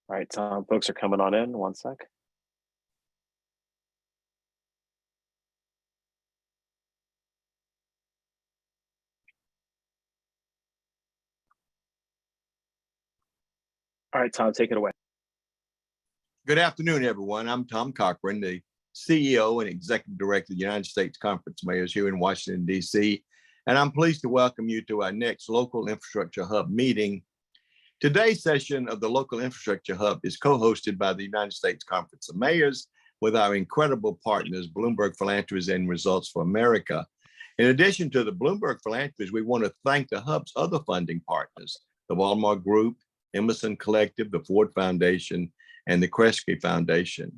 All right, folks are coming on in. One sec. All right, Tom, take it away. Good afternoon, everyone. I'm Tom Cochran, the CEO and Executive Director of the United States Conference of Mayors here in Washington, D.C., and I'm pleased to welcome you to our next Local Infrastructure Hub meeting. Today's session of the Local Infrastructure Hub is co-hosted by the United States Conference of Mayors with our incredible partners, Bloomberg Philanthropies and Results for America. In addition to the Bloomberg Philanthropies, we want to thank the Hub's other funding partners, the Walmart Group, Emerson Collective, the Ford Foundation, and the Kresge Foundation.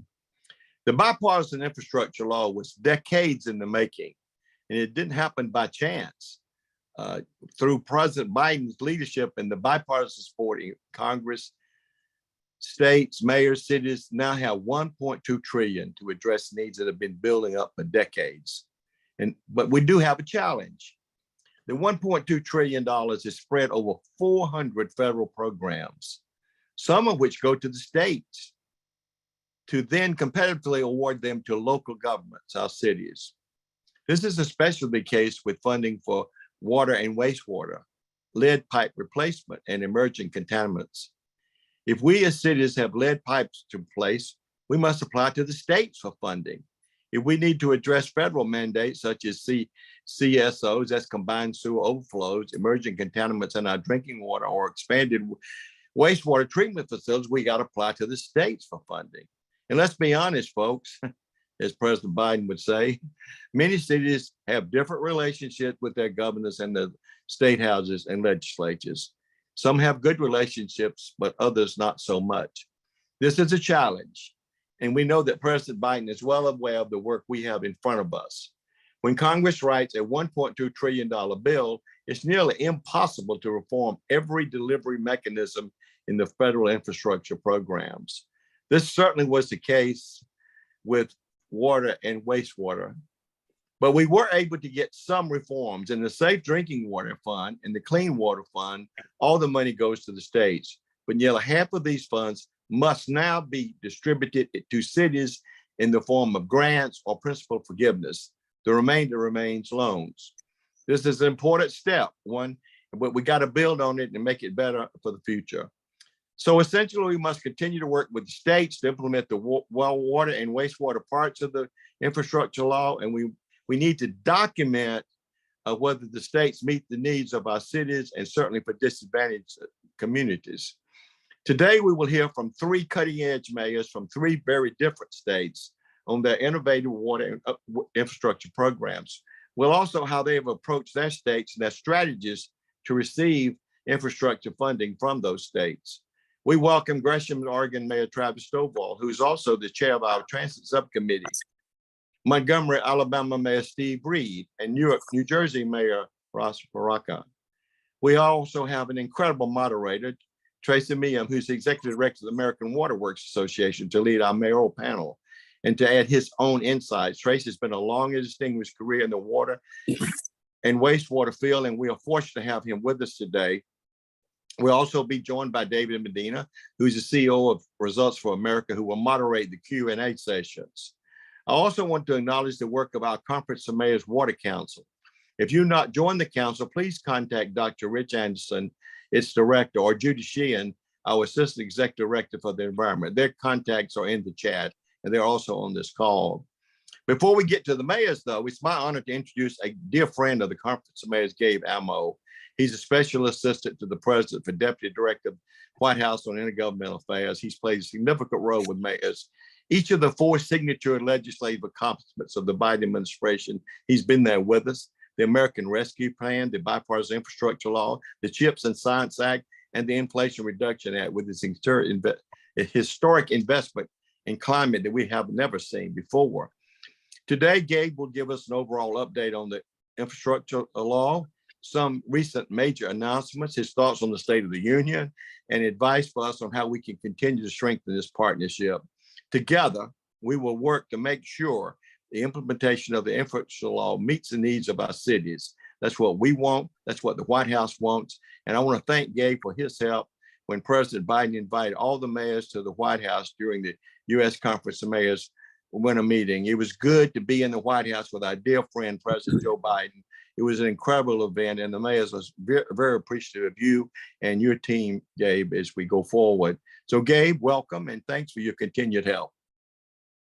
The bipartisan infrastructure law was decades in the making, and it didn't happen by chance. Through President Biden's leadership and the bipartisan support in Congress, states, mayors, cities now have 1.2 trillion to address needs that have been building up for decades. But we do have a challenge. The $1.2 trillion is spread over 400 federal programs, some of which go to the states to then competitively award them to local governments, our cities. This is especially the case with funding for water and wastewater, lead pipe replacement, and emerging contaminants. If we as cities have lead pipes to replace, we must apply to the states for funding. If we need to address federal mandates such as CSOs, that's combined sewer overflows, emerging contaminants in our drinking water, or expanded wastewater treatment facilities, we got to apply to the states for funding. And let's be honest, folks, as President Biden would say, many cities have different relationships with their governors and the state houses and legislatures. Some have good relationships, but others not so much. This is a challenge. And we know that President Biden is well aware of the work we have in front of us. When Congress writes a $1.2 trillion bill, it's nearly impossible to reform every delivery mechanism in the federal infrastructure programs. This certainly was the case with water and wastewater, but we were able to get some reforms. In the Safe Drinking Water Fund and the Clean Water Fund, all the money goes to the states, but nearly half of these funds must now be distributed to cities in the form of grants or principal forgiveness. The remainder remains loans. This is an important step, one, but we got to build on it and make it better for the future. So essentially, we must continue to work with the states to implement the well water and wastewater parts of the infrastructure law, and we need to document whether the states meet the needs of our cities and certainly for disadvantaged communities. Today, we will hear from three cutting-edge mayors from three very different states on their innovative water infrastructure programs. We'll also how they have approached their states and their strategies to receive infrastructure funding from those states. We welcome Gresham, Oregon Mayor Travis Stovall, who's also the chair of our transit subcommittee, Montgomery, Alabama Mayor Steve Reed, and Newark, New Jersey Mayor Ross Baraka. We also have an incredible moderator, Tracy Meehan, who's the executive director of the American Water Works Association, to lead our mayoral panel and to add his own insights. Tracy's been a long and distinguished career in the water and wastewater field, and we are fortunate to have him with us today. We'll also be joined by David Medina, who's the CEO of Results for America, who will moderate the Q&A sessions. I also want to acknowledge the work of our Conference of Mayors Water Council. If you've not joined the council, please contact Dr. Rich Anderson, its director, or Judy Sheehan, our assistant executive director for the environment. Their contacts are in the chat, and they're also on this call. Before we get to the mayors, though, it's my honor to introduce a dear friend of the Conference of Mayors, Gabe Amo. He's a special assistant to the president for Deputy Director of White House on Intergovernmental Affairs. He's played a significant role with mayors. Each of the four signature legislative accomplishments of the Biden administration, he's been there with us. The American Rescue Plan, the Bipartisan Infrastructure Law, the CHIPS and Science Act, and the Inflation Reduction Act with its historic investment in climate that we have never seen before. Today, Gabe will give us an overall update on the infrastructure law, some recent major announcements, his thoughts on the State of the Union, and advice for us on how we can continue to strengthen this partnership. Together, we will work to make sure the implementation of the infrastructure law meets the needs of our cities. That's what we want. That's what the White House wants. And I want to thank Gabe for his help when President Biden invited all the mayors to the White House during the U.S. Conference of Mayors winter meeting. It was good to be in the White House with our dear friend, President Joe Biden. It was an incredible event, and the mayors was very, very appreciative of you and your team, Gabe, as we go forward. So, Gabe, welcome, and thanks for your continued help.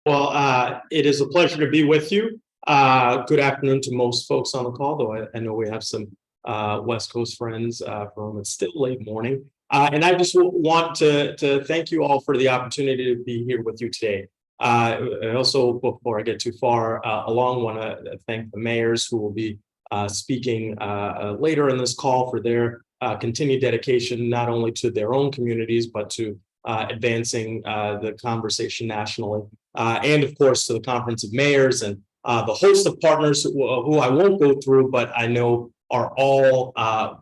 Well, it is a pleasure to be with you. Good afternoon to most folks on the call, though I know we have some West Coast friends for whom it's still late morning. And I just want to thank you all for the opportunity to be here with you today. I also, before I get too far along, want to thank the mayors who will be speaking later in this call for their continued dedication, not only to their own communities, but to advancing the conversation nationally. And of course, to the Conference of Mayors and the host of partners who I won't go through, but I know are all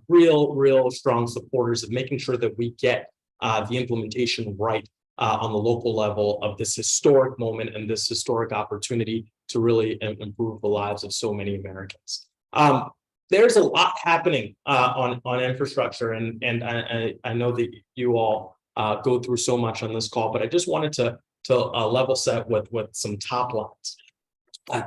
real strong supporters of making sure that we get the implementation right on the local level of this historic moment and this historic opportunity to really improve the lives of so many Americans. There's a lot happening on infrastructure, and I know that you all go through so much on this call, but I just wanted to level set with some top lines.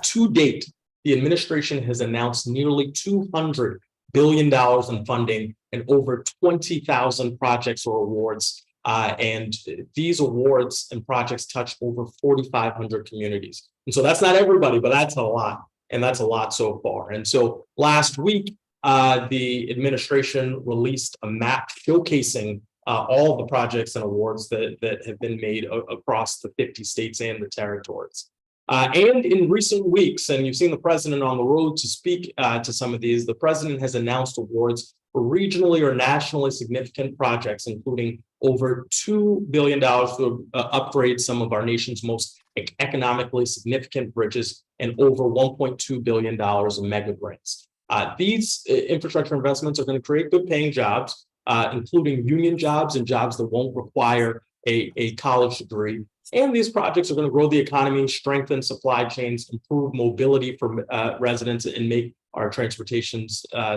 To date, the administration has announced nearly $200 billion in funding and over 20,000 projects or awards. And these awards and projects touch over 4,500 communities. And so that's not everybody, but that's a lot. And that's a lot so far. And so last week, the administration released a map showcasing all the projects and awards that have been made across the 50 states and the territories. And in recent weeks, and you've seen the president on the road to speak to some of these, the president has announced awards for regionally or nationally significant projects, including over $2 billion to upgrade some of our nation's most economically significant bridges and over $1.2 billion of mega grants. These infrastructure investments are going to create good paying jobs, including union jobs and jobs that won't require a college degree. And these projects are going to grow the economy, strengthen supply chains, improve mobility for residents, and make our transportation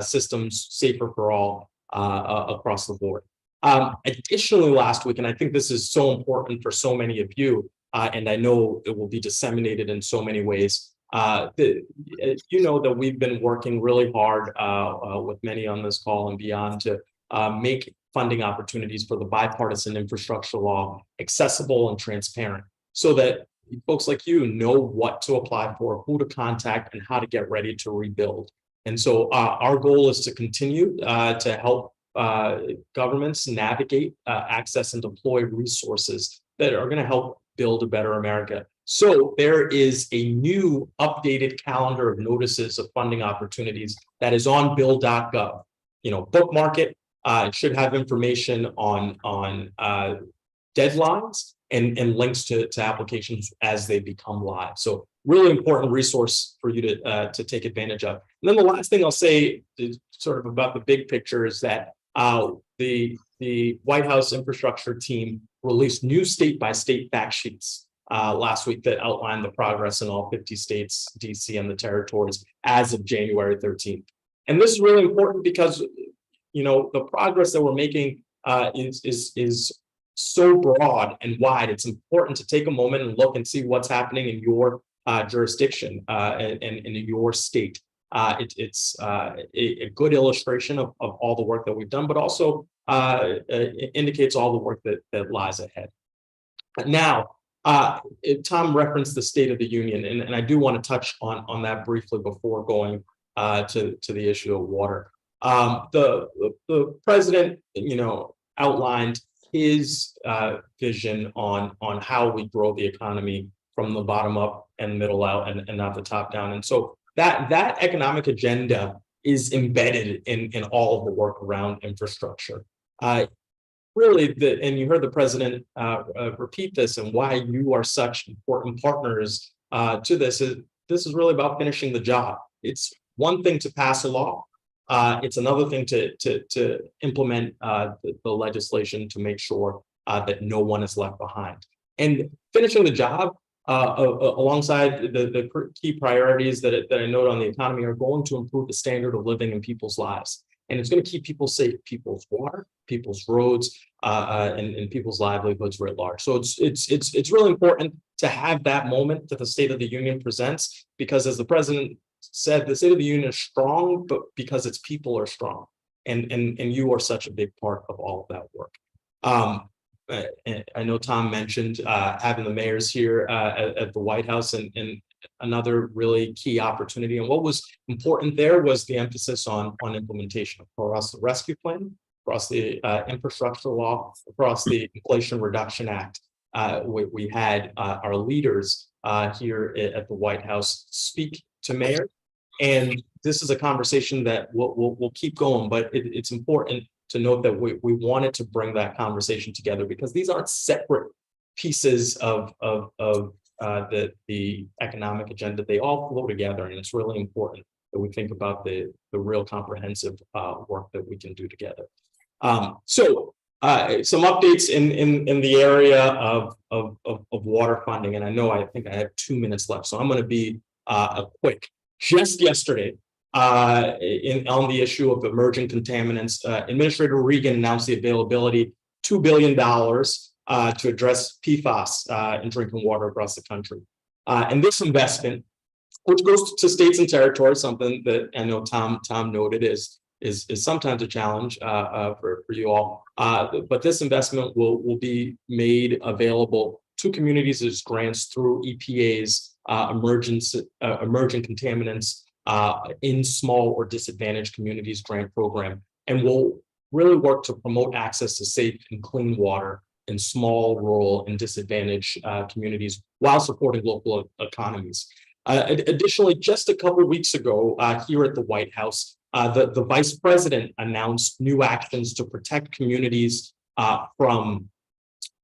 systems safer for all across the board. Additionally, last week, and I think this is so important for so many of you, and I know it will be disseminated in so many ways. You know that we've been working really hard with many on this call and beyond to make funding opportunities for the bipartisan infrastructure law accessible and transparent so that folks like you know what to apply for, who to contact, and how to get ready to rebuild. And so our goal is to continue to help governments navigate, access, and deploy resources that are going to help build a better America. So there is a new updated calendar of notices of funding opportunities that is on bill.gov. You know, bookmark it. It should have information on deadlines and links to applications as they become live. So really important resource for you to take advantage of. And then the last thing I'll say is sort of about the big picture is that the White House infrastructure team released new state-by-state fact sheets last week that outlined the progress in all 50 states, DC, and the territories as of January 13th. And this is really important because you know, the progress that we're making is so broad and wide. It's important to take a moment and look and see what's happening in your jurisdiction and in your state. It's a good illustration of all the work that we've done, but also it indicates all the work that lies ahead. Now, Tom referenced the State of the Union, and I do want to touch on that briefly before going to the issue of water. The president, you know, outlined his vision on how we grow the economy from the bottom up and middle out and not the top down. And so that economic agenda is embedded in all of the work around infrastructure. Really, and you heard the president repeat this, and why you are such important partners to this is really about finishing the job. It's one thing to pass a law. It's another thing to implement the legislation to make sure that no one is left behind. And finishing the job alongside the key priorities that I note on the economy are going to improve the standard of living in people's lives. and it's going to keep people safe, people's water, people's roads, and people's livelihoods writ large. So it's really important to have that moment that the State of the Union presents, because as the president said, the State of the Union is strong, but because its people are strong, and you are such a big part of all of that work. I know Tom mentioned having the mayors here at the White House, and another really key opportunity. And what was important there was the emphasis on implementation across the rescue plan, across the infrastructure law, across the Inflation Reduction Act. We had our leaders here at the White House speak to mayors, and this is a conversation that we'll keep going, but it's important to note that we wanted to bring that conversation together, because these aren't separate pieces of the economic agenda. They all flow together, and it's really important that we think about the real comprehensive work that we can do together. So some updates in the area of water funding, and I think I have 2 minutes left, so I'm going to be quick. Just yesterday, on the issue of emerging contaminants, Administrator Regan announced the availability $2 billion to address PFAS in drinking water across the country. And this investment, which goes to states and territories, something that I know Tom noted is sometimes a challenge for you all. But this investment will be made available to communities as grants through EPA's emerging contaminants in small or disadvantaged communities grant program, and will really work to promote access to safe and clean water in small, rural, and disadvantaged communities while supporting local economies. Additionally, just a couple of weeks ago here at the White House, the Vice President announced new actions to protect communities from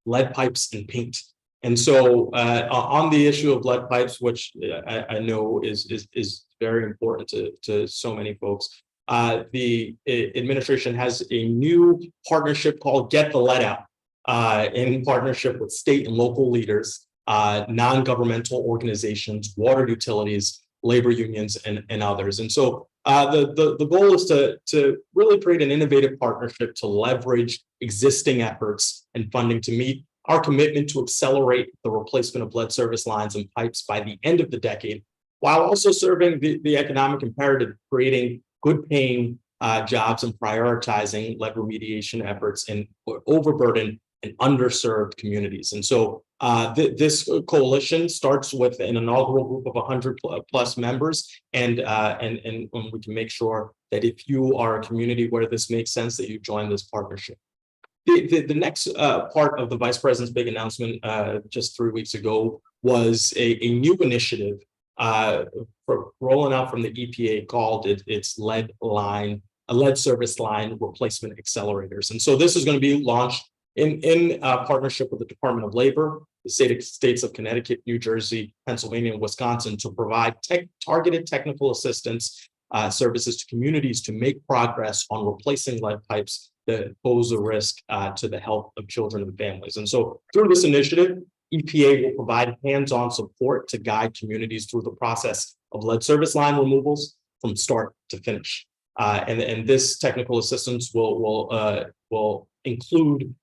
lead pipes and paint. And so on the issue of lead pipes, which I know is very important to so many folks, the administration has a new partnership called Get the Lead Out, in partnership with state and local leaders, non-governmental organizations, water utilities, labor unions, and others. And so the goal is to really create an innovative partnership to leverage existing efforts and funding to meet our commitment to accelerate the replacement of lead service lines and pipes by the end of the decade, while also serving the economic imperative, creating good paying jobs and prioritizing lead remediation efforts in overburdened and underserved communities. And so this coalition starts with an inaugural group of 100 plus members, and we can make sure that if you are a community where this makes sense, that you join this partnership. The next part of the Vice President's big announcement just 3 weeks ago was a new initiative for rolling out from the EPA called its lead service line replacement accelerators. And so this is going to be launched in partnership with the Department of Labor, the states of Connecticut, New Jersey, Pennsylvania, and Wisconsin to provide targeted technical assistance services to communities to make progress on replacing lead pipes that pose a risk to the health of children and families. And so through this initiative, EPA will provide hands-on support to guide communities through the process of lead service line removals from start to finish. And this technical assistance will include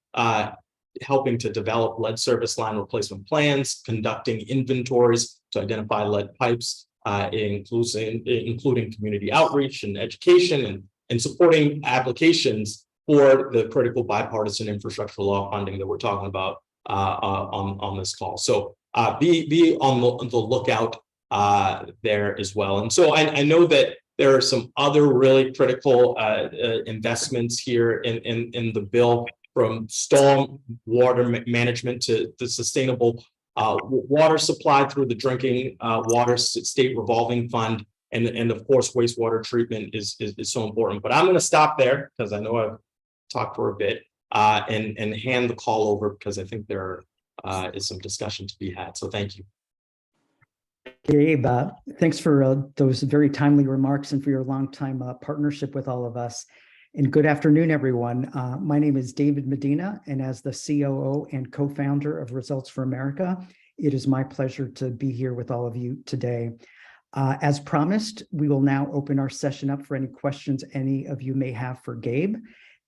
helping to develop lead service line replacement plans, conducting inventories to identify lead pipes, including community outreach and education, and supporting applications for the critical bipartisan infrastructure law funding that we're talking about on this call. So be on the lookout there as well. And so I know that there are some other really critical investments here in the bill, from storm water management to the sustainable water supply through the drinking water state revolving fund, and of course wastewater treatment is so important. But I'm going to stop there because I know I've talked for a bit, and hand the call over because I think there is some discussion to be had. So thank you. Gabe, thanks for those very timely remarks and for your longtime partnership with all of us. And good afternoon, everyone. My name is David Medina, and as the COO and co-founder of Results for America, it is my pleasure to be here with all of you today. As promised, we will now open our session up for any questions any of you may have for Gabe.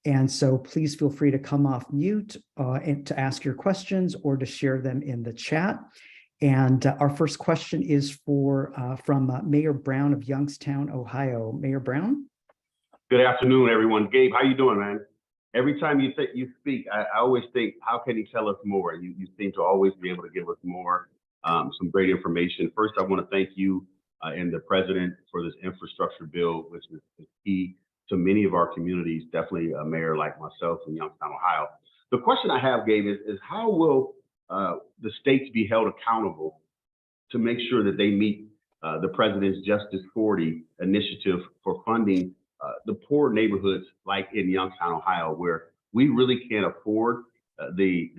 And so please feel free to come off mute and to ask your questions or to share them in the chat. And our first question is from Mayor Brown of Youngstown, Ohio. Mayor Brown? Good afternoon, everyone. Gabe, how you doing, man? Every time you speak, I always think, how can he tell us more? You seem to always be able to give us more, some great information. First, I want to thank you and the president for this infrastructure bill, which is key to many of our communities, definitely a mayor like myself in Youngstown, Ohio. The question I have, Gabe, is how will the states be held accountable to make sure that they meet the president's Justice 40 initiative for funding the poor neighborhoods like in Youngstown, Ohio, where we really can't afford the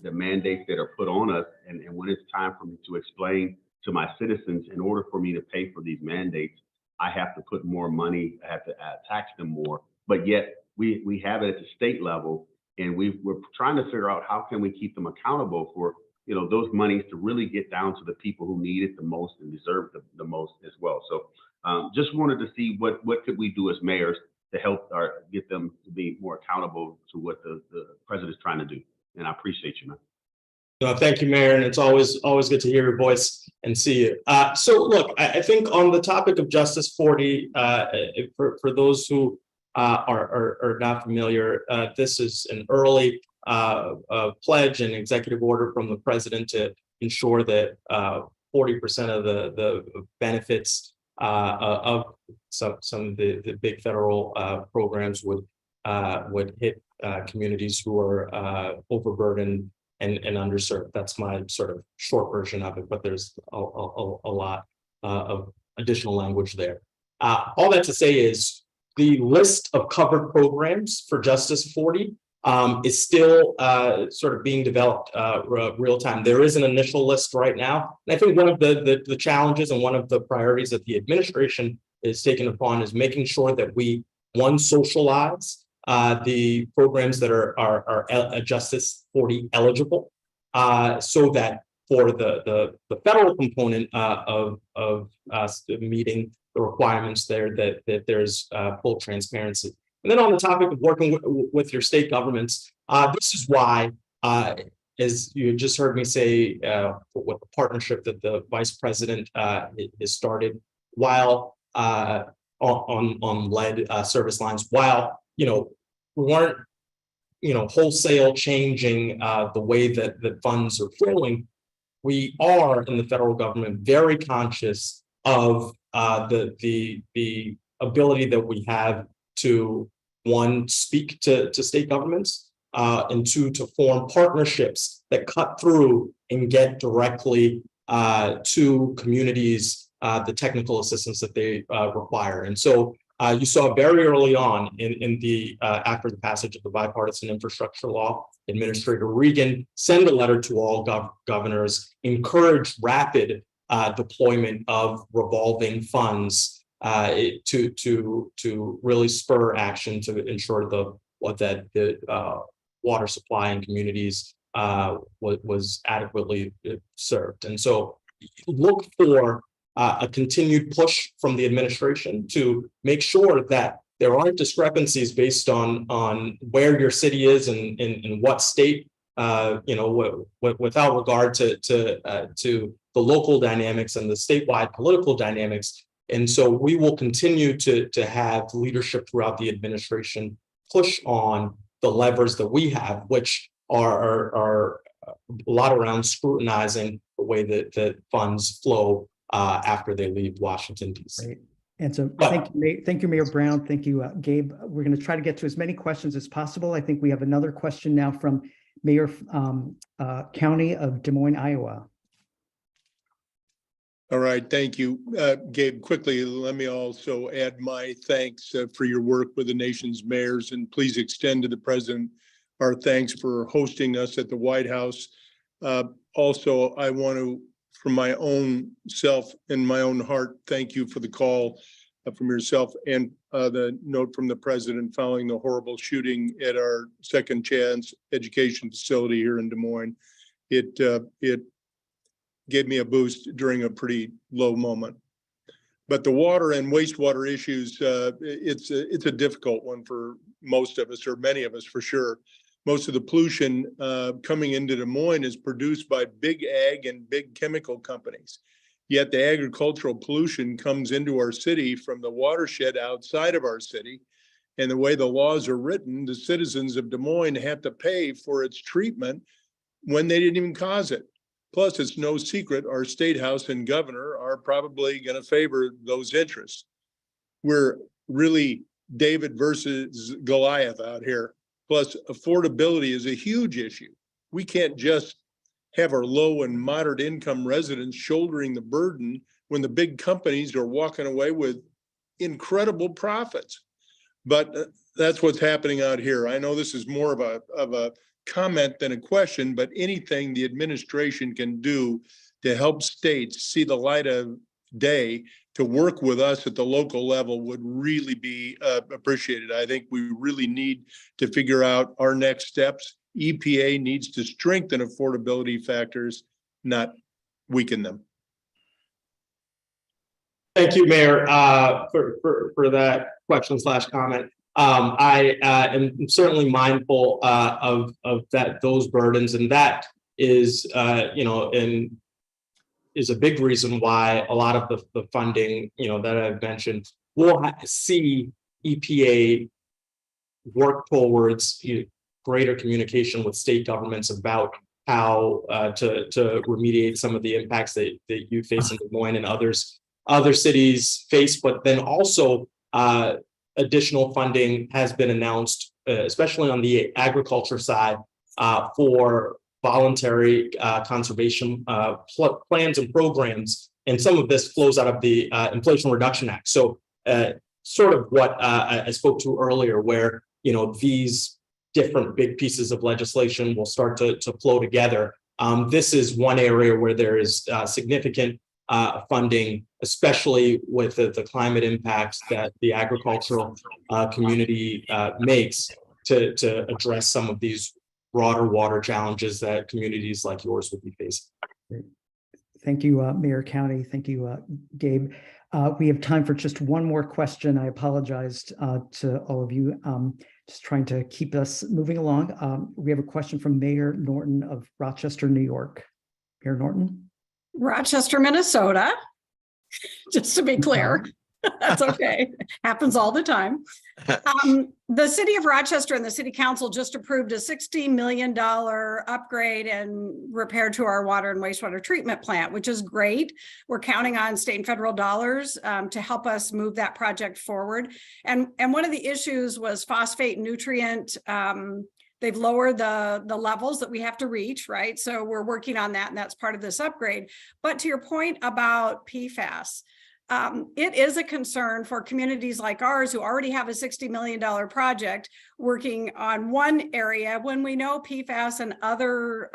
mandates that are put on us. And when it's time for me to explain to my citizens, in order for me to pay for these mandates, I have to put more money, I have to tax them more. But yet we have it at the state level, and we're trying to figure out how can we keep them accountable for those monies to really get down to the people who need it the most and deserve the most as well. So just wanted to see what could we do as mayors to help get them to be more accountable to what the president is trying to do. And I appreciate you, man. Thank you, Mayor, and it's always good to hear your voice and see you. So look, I think on the topic of Justice 40, for those who are not familiar, this is an early pledge and executive order from the president to ensure that 40% of the benefits of some of the big federal programs would hit communities who are overburdened and underserved. That's my sort of short version of it, but there's a lot of additional language there. All that to say is the list of covered programs for Justice 40 is still sort of being developed real time. There is an initial list right now. And I think one of the challenges and one of the priorities that the administration is taking upon is making sure that we, one, socialize the programs that are Justice 40 eligible, so that for the federal component of meeting the requirements there, that there's full transparency. And then on the topic of working with your state governments, this is why, as you just heard me say, with the partnership that the vice president has started, while on lead service lines, while we weren't wholesale changing the way that the funds are flowing, we are in the federal government very conscious of the ability that we have to, one, speak to state governments, and two, to form partnerships that cut through and get directly to communities the technical assistance that they require. And so you saw very early on in the after the passage of the bipartisan infrastructure law, Administrator Regan sent a letter to all governors, encourage rapid deployment of revolving funds to really spur action to ensure the water supply in communities was adequately served. And so look for a continued push from the administration to make sure that there aren't discrepancies based on where your city is and in what state, without regard to the local dynamics and the statewide political dynamics. And so we will continue to have leadership throughout the administration push on the levers that we have, which are a lot around scrutinizing the way that funds flow after they leave Washington, D.C. Right. And so thank you, Mayor Brown. Thank you, Gabe. We're going to try to get to as many questions as possible. I think we have another question now from Mayor County of Des Moines, Iowa. All right, thank you. Gabe, quickly, let me also add my thanks for your work with the nation's mayors, and please extend to the president our thanks for hosting us at the White House. Also, I want to, from my own self and my own heart, thank you for the call from yourself and the note from the president following the horrible shooting at our Second Chance education facility here in Des Moines. It gave me a boost during a pretty low moment. But the water and wastewater issues, it's a difficult one for most of us, or many of us for sure. Most of the pollution coming into Des Moines is produced by big ag and big chemical companies. Yet the agricultural pollution comes into our city from the watershed outside of our city. And the way the laws are written, the citizens of Des Moines have to pay for its treatment when they didn't even cause it. Plus, it's no secret our state house and governor are probably going to favor those interests. We're really David versus Goliath out here. Plus, affordability is a huge issue. We can't just have our low and moderate income residents shouldering the burden when the big companies are walking away with incredible profits. But that's what's happening out here. I know this is more of a comment than a question, but anything the administration can do to help states see the light of day to work with us at the local level would really be appreciated. I think we really need to figure out our next steps. EPA needs to strengthen affordability factors, not weaken them. Thank you, Mayor, for that question / comment. I am certainly mindful of those burdens, and that is is a big reason why a lot of the funding that I've mentioned will see EPA work towards greater communication with state governments about how to remediate some of the impacts that you face in Des Moines and other cities face, but then also additional funding has been announced, especially on the agriculture side, for voluntary conservation plans and programs. And some of this flows out of the Inflation Reduction Act. So sort of what I spoke to earlier, where these different big pieces of legislation will start to flow together. This is one area where there is significant funding, especially with the climate impacts that the agricultural community makes to address some of these broader water challenges that communities like yours would be facing. Thank you, Mayor County. Thank you, Gabe. We have time for just one more question. I apologize to all of you. Just trying to keep us moving along. We have a question from Mayor Norton of Rochester, New York. Mayor Norton. Rochester, Minnesota, just to be clear. That's okay. Happens all the time. The city of Rochester and the city council just approved a $60 million upgrade and repair to our water and wastewater treatment plant, which is great. We're counting on state and federal dollars to help us move that project forward. And one of the issues was phosphate nutrient. They've lowered the levels that we have to reach, right? So we're working on that, and that's part of this upgrade. But to your point about PFAS, it is a concern for communities like ours who already have a $60 million project working on one area when we know PFAS and other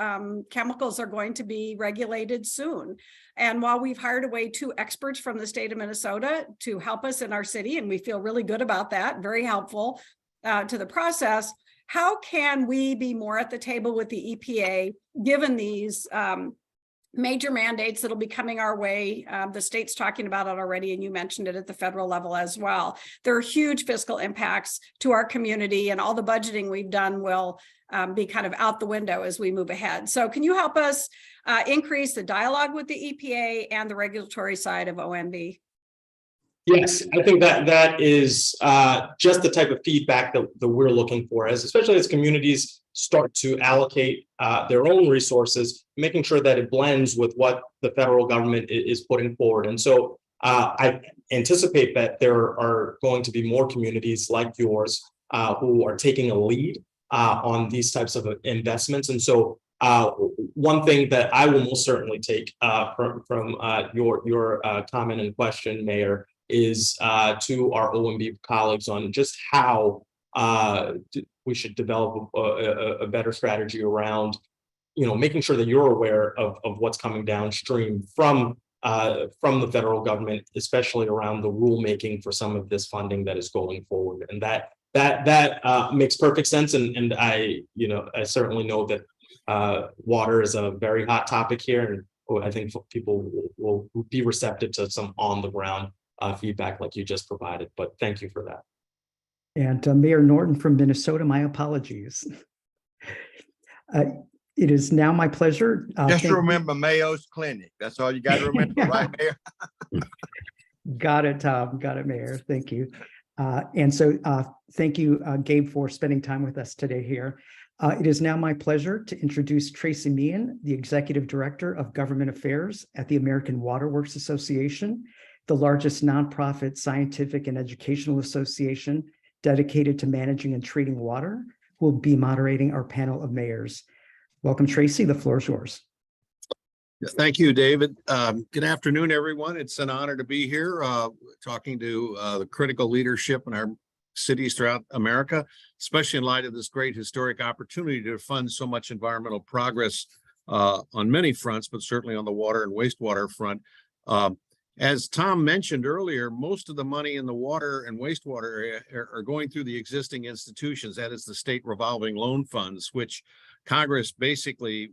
chemicals are going to be regulated soon. And while we've hired away 2 experts from the state of Minnesota to help us in our city, and we feel really good about that, very helpful to the process, how can we be more at the table with the EPA given these major mandates that'll be coming our way? The state's talking about it already, and you mentioned it at the federal level as well. There are huge fiscal impacts to our community, and all the budgeting we've done will be kind of out the window as we move ahead. So can you help us increase the dialogue with the EPA and the regulatory side of OMB? Yes, I think that is just the type of feedback that we're looking for, especially as communities start to allocate their own resources, making sure that it blends with what the federal government is putting forward. And so I anticipate that there are going to be more communities like yours who are taking a lead on these types of investments. And so one thing that I will most certainly take from your comment and question, Mayor, is to our OMB colleagues on just how we should develop a better strategy around, making sure that you're aware of what's coming downstream from the federal government, especially around the rulemaking for some of this funding that is going forward. And that makes perfect sense. And I certainly know that water is a very hot topic here, and I think people will be receptive to some on the ground feedback like you just provided, but thank you for that. And Mayor Norton from Minnesota, my apologies. It is now my pleasure. Just remember Mayo's Clinic. That's all you got to remember, right, Mayor? Got it, Tom. Got it, Mayor. Thank you. Thank you, Gabe, for spending time with us today here. It is now my pleasure to introduce Tracy Meehan, the Executive Director of Government Affairs at the American Water Works Association, the largest nonprofit scientific and educational association dedicated to managing and treating water, who will be moderating our panel of mayors. Welcome, Tracy. The floor is yours. Thank you, David. Good afternoon, everyone. It's an honor to be here talking to the critical leadership in our cities throughout America, especially in light of this great historic opportunity to fund so much environmental progress on many fronts, but certainly on the water and wastewater front. As Tom mentioned earlier, most of the money in the water and wastewater area are going through the existing institutions. That is the state revolving loan funds, which Congress basically,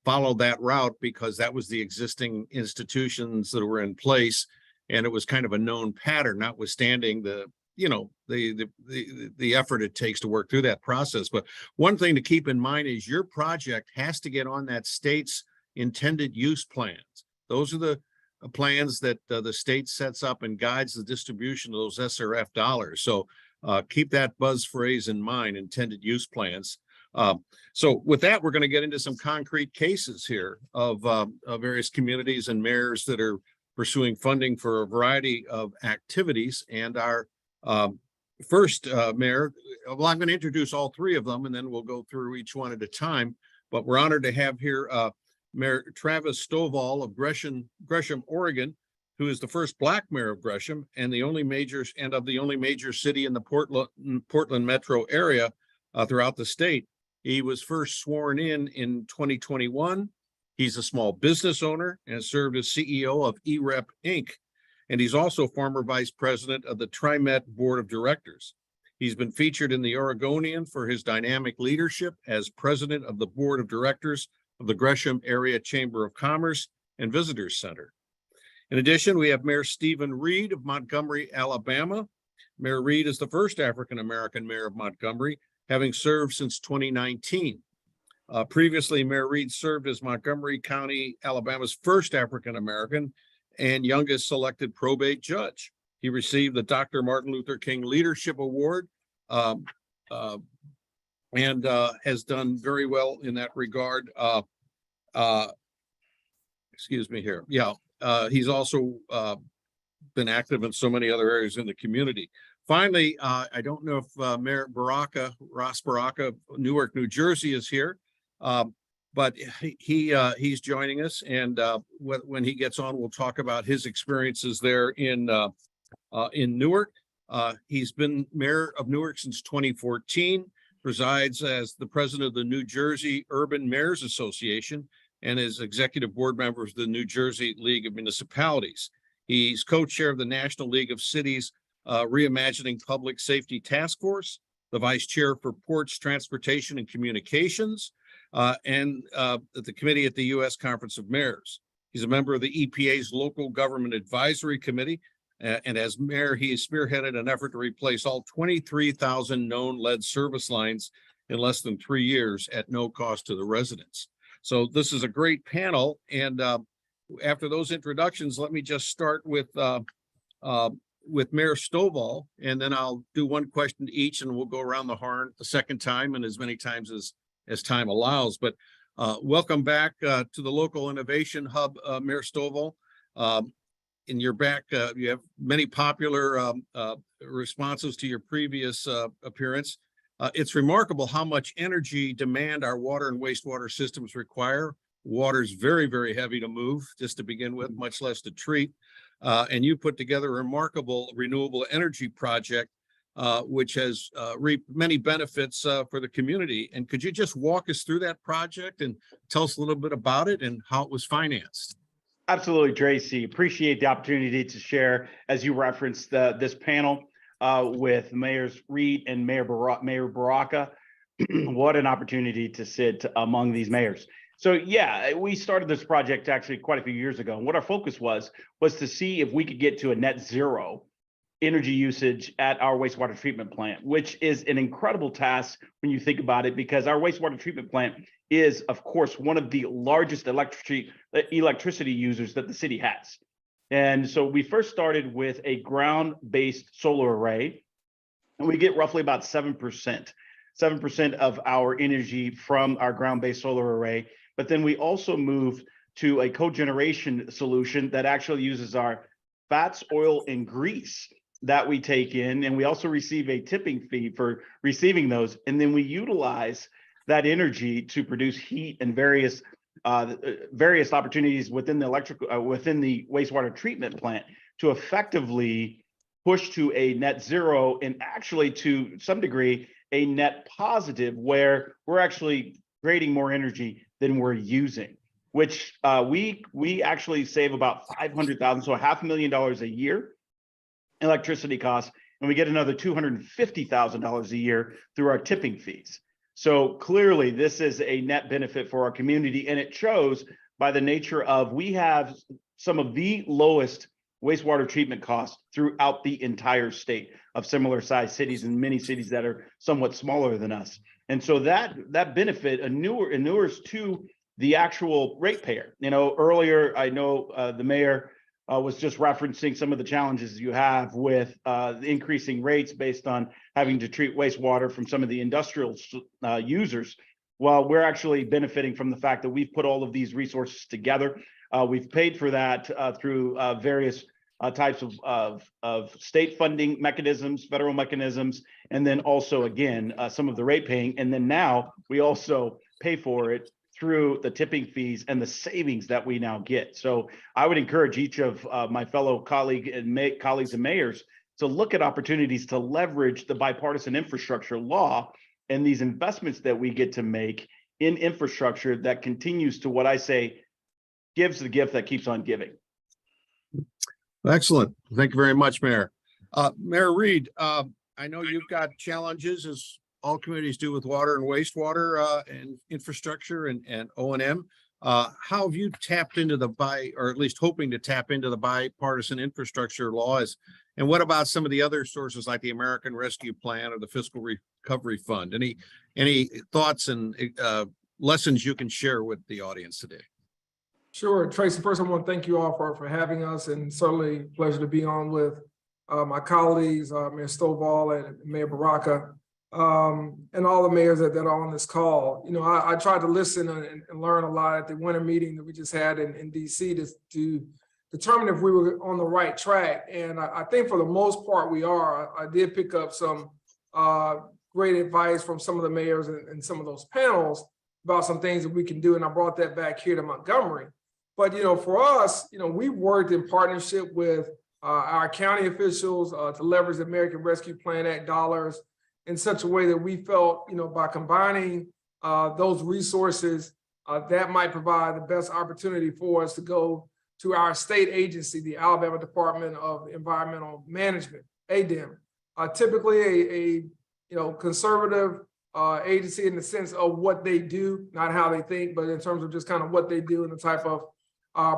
followed that route because that was the existing institutions that were in place, and it was kind of a known pattern, notwithstanding the effort it takes to work through that process. But one thing to keep in mind is your project has to get on that state's intended use plans. Those are the plans that the state sets up and guides the distribution of those SRF dollars. So keep that buzz phrase in mind, intended use plans. So with that, we're going to get into some concrete cases here of various communities and mayors that are pursuing funding for a variety of activities. And our first mayor, well, I'm going to introduce all three of them and then we'll go through each one at a time. But we're honored to have here Mayor Travis Stovall of Gresham, Oregon, who is the first Black mayor of Gresham and the only major city in the Portland metro area throughout the state. He was first sworn in 2021. He's a small business owner and served as CEO of EREP Inc. And he's also former vice president of the TriMet Board of Directors. He's been featured in the Oregonian for his dynamic leadership as president of the Board of Directors of the Gresham Area Chamber of Commerce and Visitors Center. In addition, we have Mayor Stephen Reed of Montgomery, Alabama. Mayor Reed is the first African-American mayor of Montgomery, having served since 2019. Previously, Mayor Reed served as Montgomery County, Alabama's first African-American and youngest selected probate judge. He received the Dr. Martin Luther King Leadership Award and has done very well in that regard. Excuse me here. Yeah, he's also been active in so many other areas in the community. Finally, I don't know if Mayor Ross Baraka of Newark, New Jersey is here, but he's joining us. And when he gets on, we'll talk about his experiences there in Newark. He's been mayor of Newark since 2014, presides as the president of the New Jersey Urban Mayors Association, and is executive board member of the New Jersey League of Municipalities. He's co-chair of the National League of Cities Reimagining Public Safety Task Force, the vice chair for Ports, Transportation, and Communications, and the committee at the U.S. Conference of Mayors. He's a member of the EPA's Local Government Advisory Committee, and as mayor, he has spearheaded an effort to replace all 23,000 known lead service lines in less than 3 years at no cost to the residents. So this is a great panel, and after those introductions, let me just start with Mayor Stovall, and then I'll do one question to each, and we'll go around the horn a second time and as many times as time allows. But welcome back to the local innovation hub, Mayor Stovall. In your back, you have many popular responses to your previous appearance. It's remarkable how much energy demand our water and wastewater systems require. Water is very, very heavy to move, just to begin with, much less to treat. And you put together a remarkable renewable energy project, which has reaped many benefits for the community. And could you just walk us through that project and tell us a little bit about it and how it was financed? Absolutely, Tracy. Appreciate the opportunity to share, as you referenced, this panel with Mayors Reed and Mayor Baraka. What an opportunity to sit among these mayors. So yeah, we started this project actually quite a few years ago. And what our focus was to see if we could get to a net zero energy usage at our wastewater treatment plant, which is an incredible task when you think about it, because our wastewater treatment plant is, of course, one of the largest electricity users that the city has. And so we first started with a ground-based solar array, and we get roughly about 7% of our energy from our ground-based solar array. But then we also moved to a cogeneration solution that actually uses our fats, oil, and grease that we take in, and we also receive a tipping fee for receiving those. And then we utilize that energy to produce heat and various opportunities within the within the wastewater treatment plant to effectively push to a net zero, and actually to some degree a net positive, where we're actually creating more energy than we're using, which we actually save about $500,000, so $500,000 a year electricity costs, and we get another $250,000 a year through our tipping fees. So clearly this is a net benefit for our community, and it shows by the nature of we have some of the lowest wastewater treatment costs throughout the entire state of similar sized cities, and many cities that are somewhat smaller than us. And so that benefit inures to the actual ratepayer. You know, earlier I know the mayor was just referencing some of the challenges you have with the increasing rates based on having to treat wastewater from some of the industrial users. Well, we're actually benefiting from the fact that we've put all of these resources together. We've paid for that through various types of state funding mechanisms, federal mechanisms, and then also, again, some of the rate paying. And then now we also pay for it through the tipping fees and the savings that we now get. So I would encourage each of my fellow colleagues and mayors to look at opportunities to leverage the bipartisan infrastructure law and these investments that we get to make in infrastructure that continues to, what I say, gives the gift that keeps on giving. Excellent. Thank you very much, Mayor. Mayor Reed, I know you've got challenges, as all communities do, with water and wastewater and infrastructure and O&M. How have you tapped into or at least hoping to tap into the bipartisan infrastructure laws? And what about some of the other sources like the American Rescue Plan or the Fiscal Recovery Fund? Any thoughts and lessons you can share with the audience today? Sure. Tracy, first I want to thank you all for having us, and certainly a pleasure to be on with my colleagues, Mayor Stovall and Mayor Baraka, and all the mayors that are on this call. You know, I tried to listen and learn a lot at the winter meeting that we just had in DC to determine if we were on the right track. And I think for the most part we are. I did pick up some great advice from some of the mayors and some of those panels about some things that we can do. And I brought that back here to Montgomery. But, you know, for us, you know, we worked in partnership with our county officials to leverage the American Rescue Plan Act dollars in such a way that we felt, you know, by combining those resources, that might provide the best opportunity for us to go to our state agency, the Alabama Department of Environmental Management, ADEM. Typically a conservative agency in the sense of what they do, not how they think, but in terms of just kind of what they do and the type of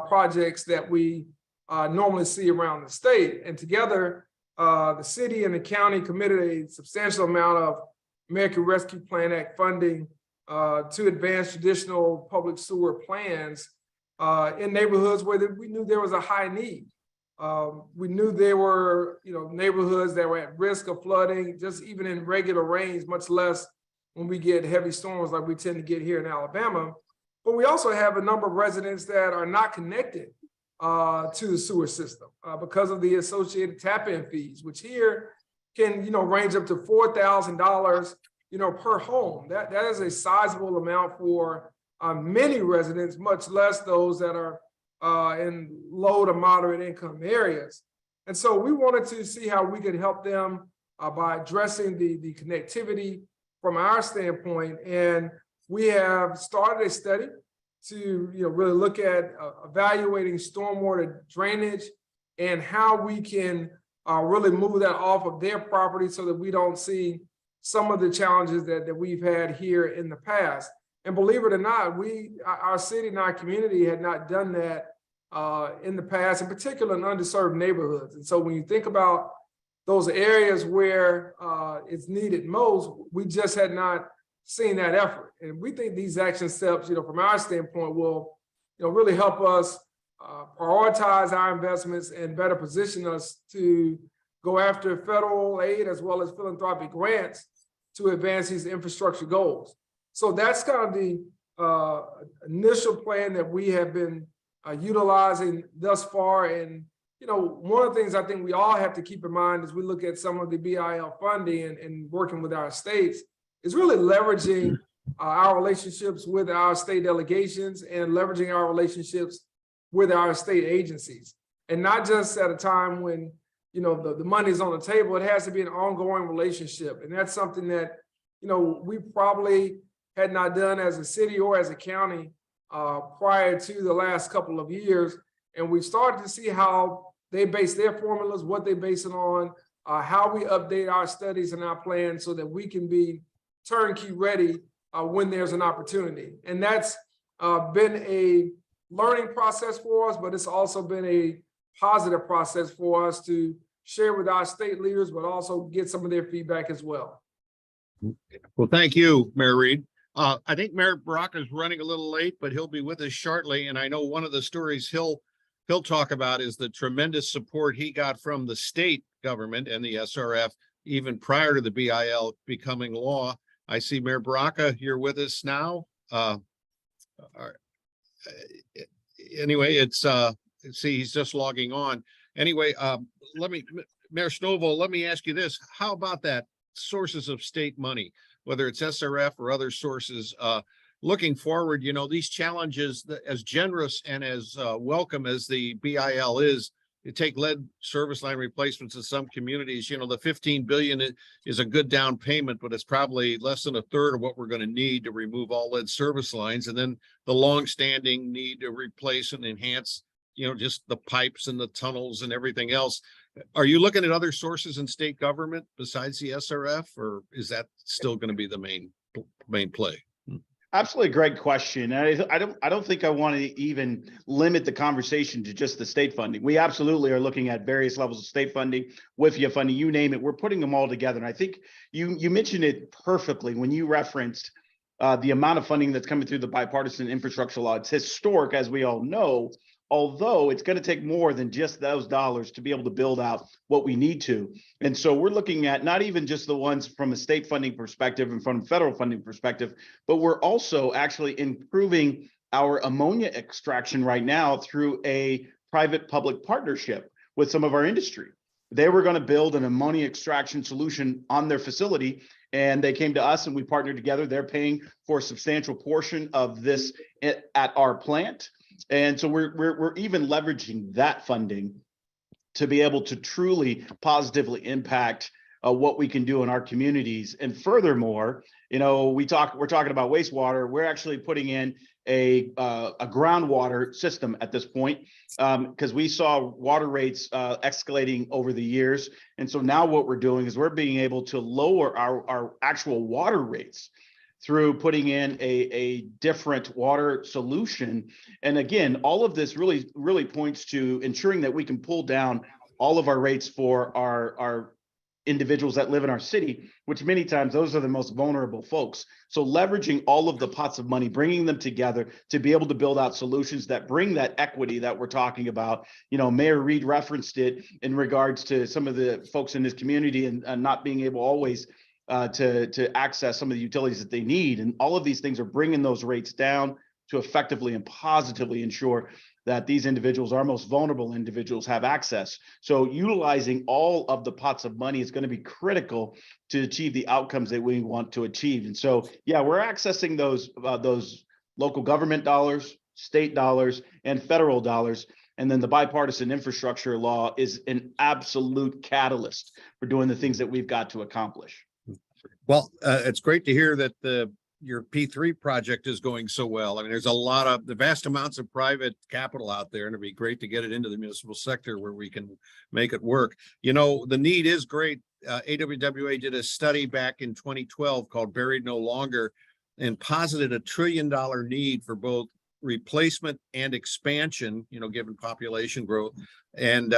projects that we normally see around the state. And together, the city and the county committed a substantial amount of American Rescue Plan Act funding to advance traditional public sewer plans in neighborhoods where we knew there was a high need. We knew there were, you know, neighborhoods that were at risk of flooding, just even in regular rains, much less when we get heavy storms like we tend to get here in Alabama. But we also have a number of residents that are not connected to the sewer system because of the associated tap-in fees, which here can, you know, range up to $4,000, you know, per home. That is a sizable amount for many residents, much less those that are in low to moderate income areas. And so we wanted to see how we could help them by addressing the connectivity from our standpoint. And we have started a study to, you know, really look at evaluating stormwater drainage and how we can really move that off of their property so that we don't see some of the challenges that we've had here in the past. And believe it or not, our city and our community had not done that in the past, in particular in underserved neighborhoods. And so when you think about those areas where it's needed most, we just had not seen that effort. And we think these action steps, from our standpoint, will, really help us prioritize our investments and better position us to go after federal aid as well as philanthropic grants to advance these infrastructure goals. So that's kind of the initial plan that we have been utilizing thus far. And, one of the things I think we all have to keep in mind as we look at some of the BIL funding and working with our states is really leveraging our relationships with our state delegations and leveraging our relationships with our state agencies. And not just at a time when, the money's on the table, it has to be an ongoing relationship. And that's something that, we probably had not done as a city or as a county prior to the last couple of years. And we started to see how they base their formulas, what they base it on, how we update our studies and our plans so that we can be turnkey ready when there's an opportunity. And that's been a learning process for us, but it's also been a positive process for us to share with our state leaders, but also get some of their feedback as well. Well, thank you, Mayor Reed. I think Mayor Baraka is running a little late, but he'll be with us shortly. And I know one of the stories he'll talk about is the tremendous support he got from the state government and the SRF even prior to the BIL becoming law. I see Mayor Baraka here with us now. Anyway, see, he's just logging on. Anyway, Mayor Stovall, let me ask you this. How about that sources of state money, whether it's SRF or other sources, looking forward, these challenges, as generous and as welcome as the BIL is, you take lead service line replacements in some communities, the 15 billion is a good down payment, but it's probably less than a third of what we're going to need to remove all lead service lines. And then the long-standing need to replace and enhance, just the pipes and the tunnels and everything else. Are you looking at other sources in state government besides the SRF, or is that still going to be the main play? Absolutely, great question. I don't think I want to even limit the conversation to just the state funding. We absolutely are looking at various levels of state funding, WIFIA funding, you name it. We're putting them all together. And I think you mentioned it perfectly when you referenced the amount of funding that's coming through the bipartisan infrastructure law. It's historic, as we all know, although it's going to take more than just those dollars to be able to build out what we need to. And so we're looking at not even just the ones from a state funding perspective and from a federal funding perspective, but we're also actually improving our ammonia extraction right now through a private-public partnership with some of our industry. They were going to build an ammonia extraction solution on their facility, and they came to us and we partnered together. They're paying for a substantial portion of this at our plant. And so we're even leveraging that funding to be able to truly positively impact what we can do in our communities. And furthermore, we're talking about wastewater. We're actually putting in a groundwater system at this point because we saw water rates escalating over the years. And so now what we're doing is we're being able to lower our actual water rates through putting in a different water solution. And again, all of this really points to ensuring that we can pull down all of our rates for our individuals that live in our city, which many times those are the most vulnerable folks. So leveraging all of the pots of money, bringing them together to be able to build out solutions that bring that equity that we're talking about. Mayor Reed referenced it in regards to some of the folks in this community and not being able always to access some of the utilities that they need. And all of these things are bringing those rates down to effectively and positively ensure that these individuals, our most vulnerable individuals, have access. So utilizing all of the pots of money is going to be critical to achieve the outcomes that we want to achieve. And so, yeah, we're accessing those local government dollars, state dollars, and federal dollars. And then the bipartisan infrastructure law is an absolute catalyst for doing the things that we've got to accomplish. Well, it's great to hear that your P3 project is going so well. I mean, there's the vast amounts of private capital out there, and it'd be great to get it into the municipal sector where we can make it work. The need is great. AWWA did a study back in 2012 called Buried No Longer, and posited $1 trillion need for both replacement and expansion, you know, given population growth. And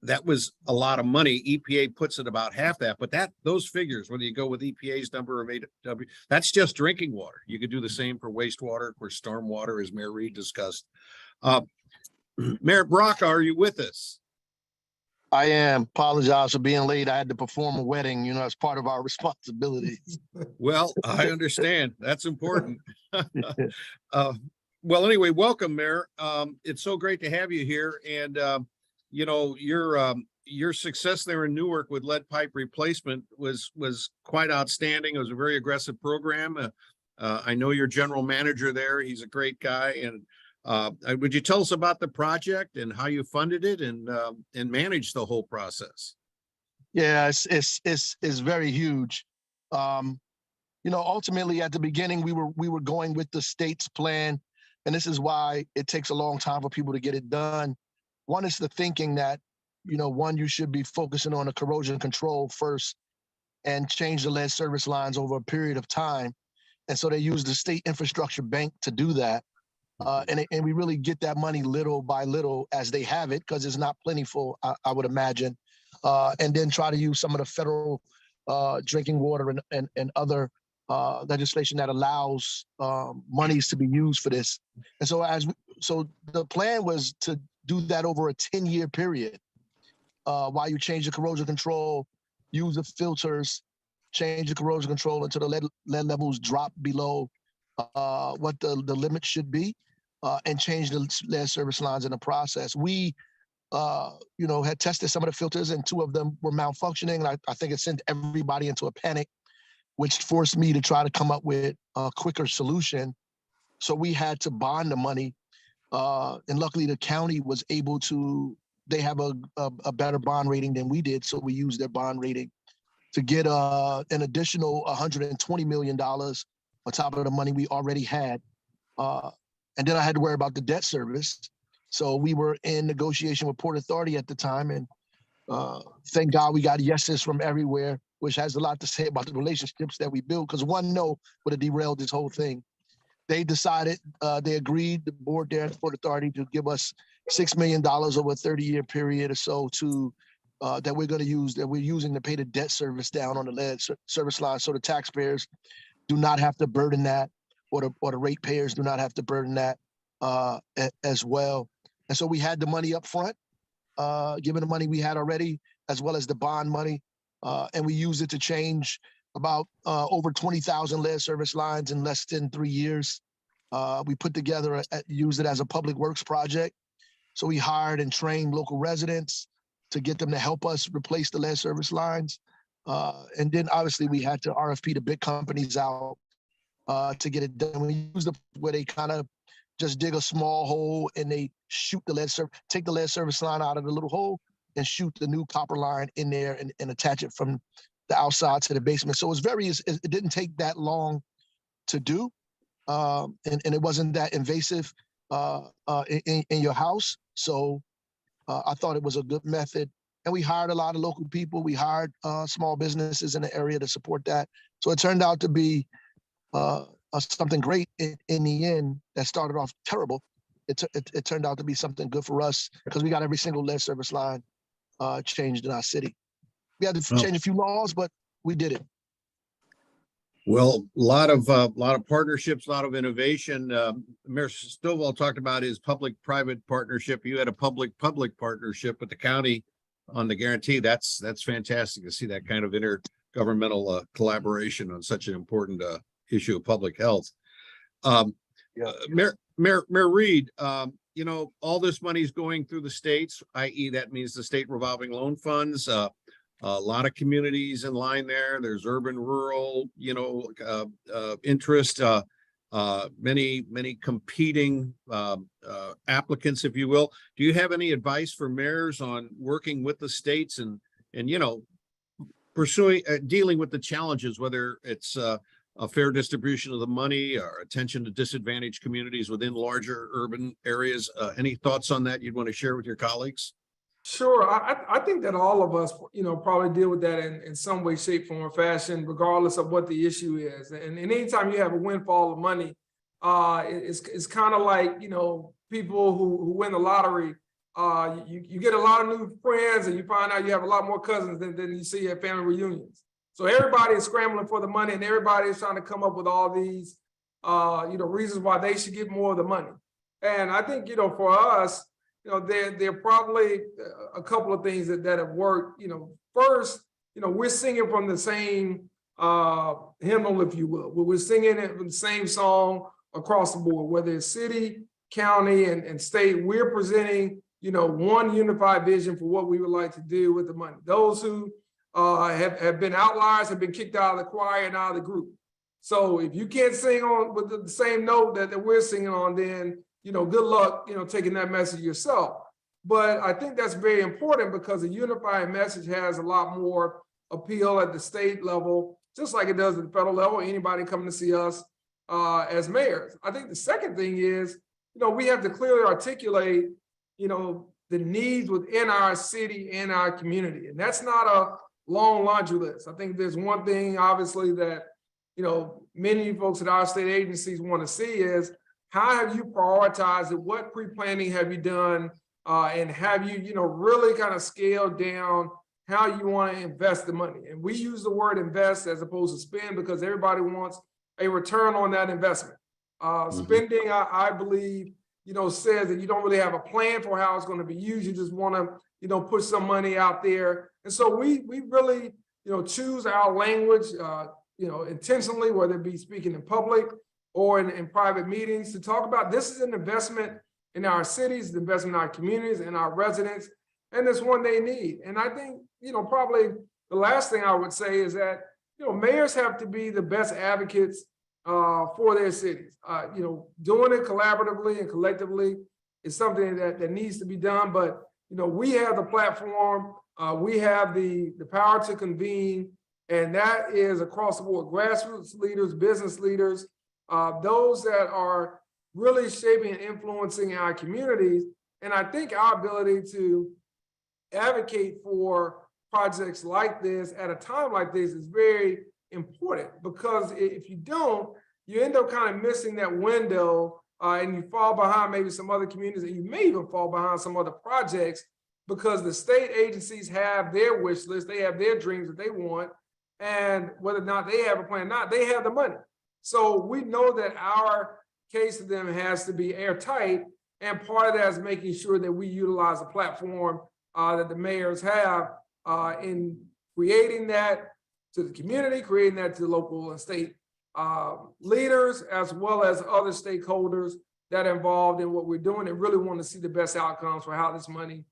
that was a lot of money. EPA puts it about half that, but those figures, whether you go with EPA's number or AW, that's just drinking water. You could do the same for wastewater or stormwater, as Mayor Reed discussed. Mayor Baraka, are you with us? I am. Apologize for being late. I had to perform a wedding, you know, as part of our responsibilities. Well, I understand. That's important. Well, anyway, welcome, Mayor. It's so great to have you here. And, you know, your success there in Newark with lead pipe replacement was quite outstanding. It was a very aggressive program. I know your general manager there. He's a great guy. And would you tell us about the project and how you funded it and managed the whole process? Yeah, it's very huge. You know, ultimately at the beginning, we were going with the state's plan, and this is why it takes a long time for people to get it done. One is the thinking that, you know, you should be focusing on the corrosion control first and change the lead service lines over a period of time. And so they use the state infrastructure bank to do that. And we really get that money little by little as they have it, because it's not plentiful, I would imagine. And then try to use some of the federal drinking water and other legislation that allows monies to be used for this. And so the plan was to do that over a 10-year period, while you change the corrosion control, use the filters, change the corrosion control until the lead levels drop below what the limit should be, and change the lead service lines in the process. We, you know, had tested some of the filters, and 2 of them were malfunctioning. And I think it sent everybody into a panic, which forced me to try to come up with a quicker solution. So we had to bond the money. And luckily the county was able to, they have a better bond rating than we did. So we used their bond rating to get an additional $120 million on top of the money we already had. And then I had to worry about the debt service. So we were in negotiation with Port Authority at the time. And thank God we got yeses from everywhere, which has a lot to say about the relationships that we built, because one no would have derailed this whole thing. They decided, they agreed, the board there at Port Authority, to give us $6 million over a 30-year period or so to that we're using to pay the debt service down on the lead service line, so the taxpayers do not have to burden that, or the ratepayers do not have to burden that as well. And so we had the money up front, given the money we had already, as well as the bond money, and we used it to change about over 20,000 lead service lines in less than 3 years. We put together, used it as a public works project. So we hired and trained local residents to get them to help us replace the lead service lines. And then obviously we had to RFP the big companies out to get it done. We used it where they kind of just dig a small hole and they shoot the take the lead service line out of the little hole and shoot the new copper line in there and attach it from the outside to the basement. So it didn't take that long to do. And it wasn't that invasive in your house. So I thought it was a good method. And we hired a lot of local people. We hired small businesses in the area to support that. So it turned out to be something great in the end. That started off terrible. It turned out to be something good for us, because we got every single lead service line changed in our city. We had to change a few laws, but we did it. Well, a lot of partnerships, a lot of innovation. Mayor Stovall talked about his public-private partnership. You had a public-public partnership with the county on the guarantee. That's fantastic to see that kind of intergovernmental collaboration on such an important issue of public health. Mayor Reed, you know, all this money is going through the states, i.e. that means the state revolving loan funds. A lot of communities in line there. There's urban, rural, you know, interest, many competing applicants, if you will. Do you have any advice for mayors on working with the states and you know, pursuing, dealing with the challenges, whether it's a fair distribution of the money or attention to disadvantaged communities within larger urban areas? Any thoughts on that you'd want to share with your colleagues? Sure, I think that all of us, probably deal with that in some way, shape, form, or fashion, regardless of what the issue is. And anytime you have a windfall of money, it's kind of like, people who win the lottery. You get a lot of new friends, and you find out you have a lot more cousins than you see at family reunions. So everybody is scrambling for the money, and everybody is trying to come up with all these, reasons why they should get more of the money. And I think, for us, there are probably a couple of things that have worked. First, we're singing from the same hymnal, if you will. We're singing it from the same song across the board, whether it's city, county, and state. We're presenting, one unified vision for what we would like to do with the money. Those who have been outliers have been kicked out of the choir and out of the group. So if you can't sing on with the same note that we're singing on, then good luck, taking that message yourself. But I think that's very important because a unified message has a lot more appeal at the state level, just like it does at the federal level. Anybody coming to see us as mayors. I think the second thing is, we have to clearly articulate, the needs within our city and our community. And that's not a long laundry list. I think there's one thing, obviously, that, many folks at our state agencies want to see is, how have you prioritized it? What pre-planning have you done? And have you, really kind of scaled down how you want to invest the money? And we use the word invest as opposed to spend because everybody wants a return on that investment. Spending, I believe, says that you don't really have a plan for how it's going to be used. You just want to, put some money out there. And so we really, choose our language, intentionally, whether it be speaking in public or in private meetings, to talk about this is an investment in our cities, an investment in our communities and our residents, and it's one they need. And I think, probably the last thing I would say is that, mayors have to be the best advocates for their cities. Doing it collaboratively and collectively is something that needs to be done, but, we have the platform, we have the power to convene, and that is across the board, grassroots leaders, business leaders, those that are really shaping and influencing our communities. And I think our ability to advocate for projects like this at a time like this is very important, because if you don't, you end up kind of missing that window and you fall behind maybe some other communities, and you may even fall behind some other projects because the state agencies have their wish list, they have their dreams that they want, and whether or not they have a plan or not, they have the money. So we know that our case to them has to be airtight, and part of that is making sure that we utilize the platform that the mayors have in creating that to the community, creating that to local and state leaders, as well as other stakeholders that are involved in what we're doing and really want to see the best outcomes for how this money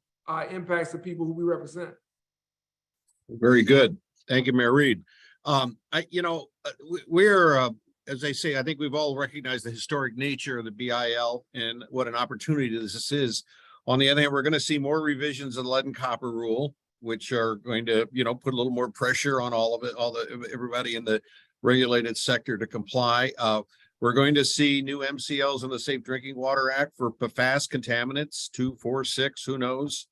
impacts the people who we represent. Very good. Thank you, Mayor Reed. We're as I say, I think we've all recognized the historic nature of the BIL and what an opportunity this is. On the other hand, we're going to see more revisions of the lead and copper rule, which are going to, put a little more pressure on everybody in the regulated sector to comply. We're going to see new MCLs in the Safe Drinking Water Act for PFAS contaminants, 2, 4, 6, who knows?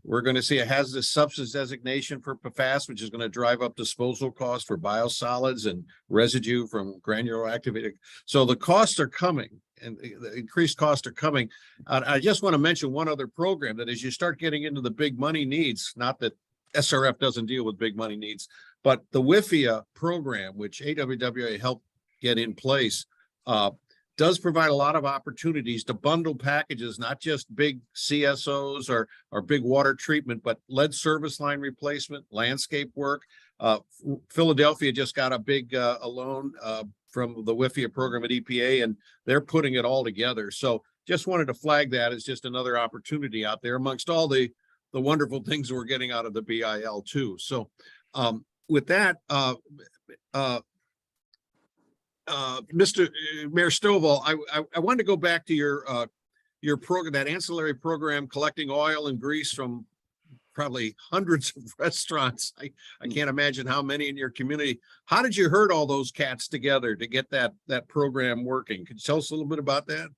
We're going to see a hazardous substance designation for PFAS, which is going to drive up disposal costs for biosolids and residue from granular activated. So the costs are coming, and the increased costs are coming. I just want to mention one other program that as you start getting into the big money needs, not that SRF doesn't deal with big money needs, but the WIFIA program, which AWWA helped get in place, does provide a lot of opportunities to bundle packages, not just big CSOs or big water treatment, but lead service line replacement, landscape work. Philadelphia just got a big a loan from the WIFIA program at EPA, and they're putting it all together. So just wanted to flag that as just another opportunity out there amongst all the wonderful things we're getting out of the BIL too. So with that, Mr. Mayor Stovall, I wanted to go back to your program, that ancillary program, collecting oil and grease from probably hundreds of restaurants. I can't imagine how many in your community. How did you herd all those cats together to get that program working? Could you tell us a little bit about that?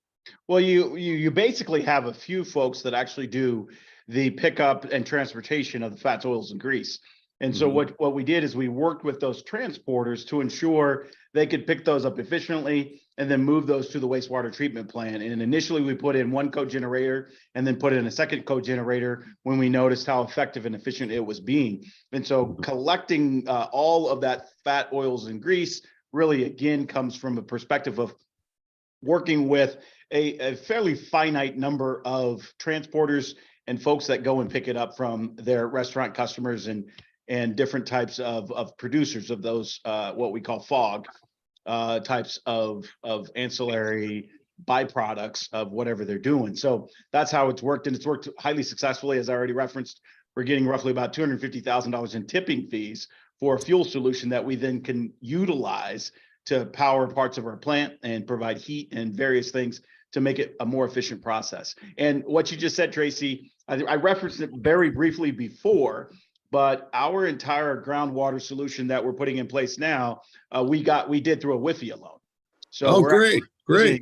Well, you basically have a few folks that actually do the pickup and transportation of the fats, oils, and grease. And so what we did is we worked with those transporters to ensure they could pick those up efficiently and then move those to the wastewater treatment plant. And initially we put in one cogenerator and then put in a second cogenerator when we noticed how effective and efficient it was being. And so collecting all of that fat, oils, and grease really, again, comes from a perspective of working with a fairly finite number of transporters and folks that go and pick it up from their restaurant customers and different types of producers of those what we call FOG types of ancillary byproducts of whatever they're doing. So that's how it's worked, and it's worked highly successfully. As I already referenced, we're getting roughly about $250,000 in tipping fees for a fuel solution that we then can utilize to power parts of our plant and provide heat and various things to make it a more efficient process. And what you just said, Tracy, I referenced it very briefly before, but our entire groundwater solution that we're putting in place now, we did through a WIFIA loan. So great.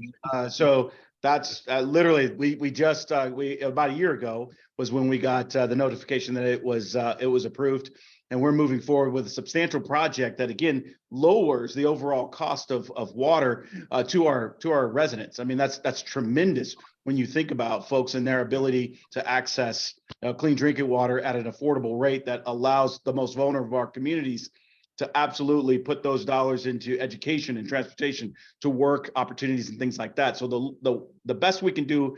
So that's literally we just about a year ago was when we got the notification that it was approved, and we're moving forward with a substantial project that again lowers the overall cost of water to our residents. I mean, that's tremendous when you think about folks and their ability to access clean drinking water at an affordable rate that allows the most vulnerable of our communities to absolutely put those dollars into education and transportation, to work opportunities and things like that. So the best we can do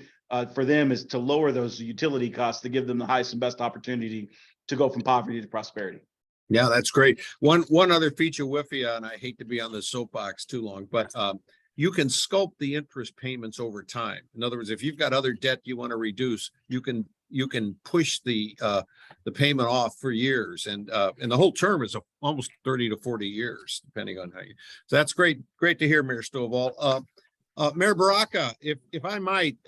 for them is to lower those utility costs to give them the highest and best opportunity to go from poverty to prosperity. Yeah, that's great. One other feature WIFIA, and I hate to be on the soapbox too long, but you can sculpt the interest payments over time. In other words, if you've got other debt you want to reduce, you can push the payment off for years, and the whole term is almost 30 to 40 years, depending on how you. So that's great to hear, Mayor Stovall. Mayor Baraka, if I might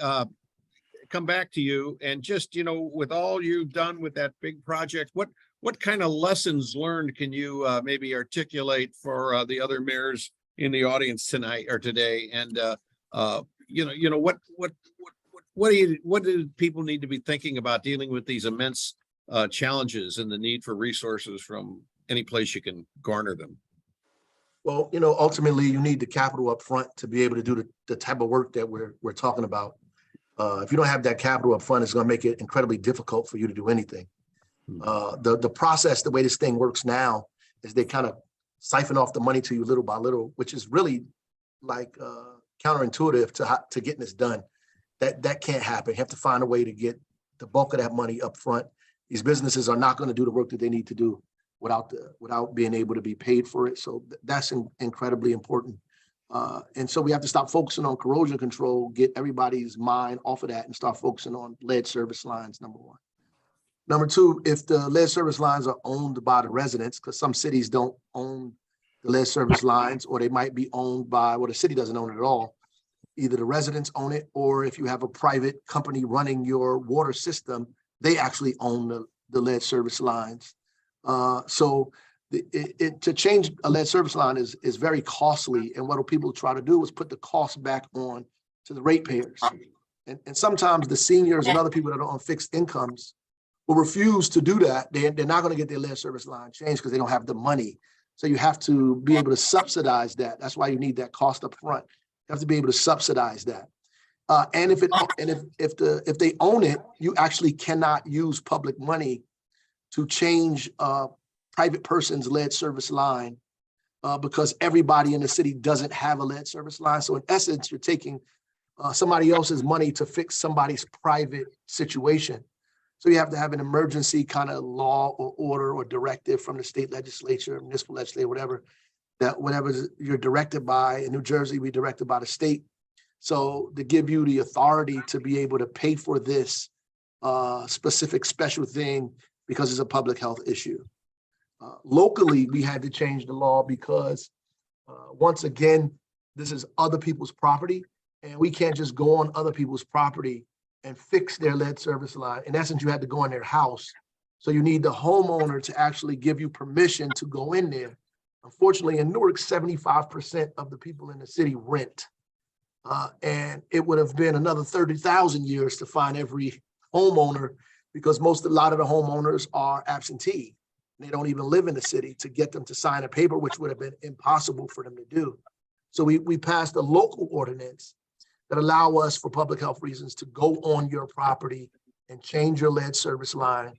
come back to you, and just with all you've done with that big project, what kind of lessons learned can you maybe articulate for the other mayors in the audience tonight or today? And what do people need to be thinking about dealing with these immense challenges and the need for resources from any place you can garner them? Well, ultimately you need the capital up front to be able to do the type of work that we're talking about. If you don't have that capital up front, it's going to make it incredibly difficult for you to do anything. The process, the way this thing works now, is they kind of siphon off the money to you little by little, which is really like counterintuitive to getting this done. That can't happen. You have to find a way to get the bulk of that money up front. These businesses are not going to do the work that they need to do without being able to be paid for it. So that's incredibly important. And so we have to stop focusing on corrosion control, get everybody's mind off of that and start focusing on lead service lines, number one. Number two, if the lead service lines are owned by the residents, because some cities don't own the lead service lines, or they might be owned by, the city doesn't own it at all. Either the residents own it, or if you have a private company running your water system, they actually own the lead service lines. So to change a lead service line is very costly. And what people try to do is put the cost back on to the ratepayers. And sometimes the seniors and other people that are on fixed incomes will refuse to do that. They're not going to get their lead service line changed because they don't have the money. So you have to be able to subsidize that. That's why you need that cost up front. You have to be able to subsidize that. And if they own it, you actually cannot use public money to change a private person's lead service line because everybody in the city doesn't have a lead service line. So in essence, you're taking somebody else's money to fix somebody's private situation. So you have to have an emergency kind of law or order or directive from the state legislature, municipal legislature, whatever you're directed by. In New Jersey, we directed by the state. So to give you the authority to be able to pay for this specific special thing because it's a public health issue. Locally, we had to change the law because once again, this is other people's property and we can't just go on other people's property and fix their lead service line. In essence, you had to go in their house. So you need the homeowner to actually give you permission to go in there. Unfortunately, in Newark, 75% of the people in the city rent. And it would have been another 30,000 years to find every homeowner because a lot of the homeowners are absentee. They don't even live in the city to get them to sign a paper, which would have been impossible for them to do. So we passed a local ordinance that allow us for public health reasons to go on your property and change your lead service line,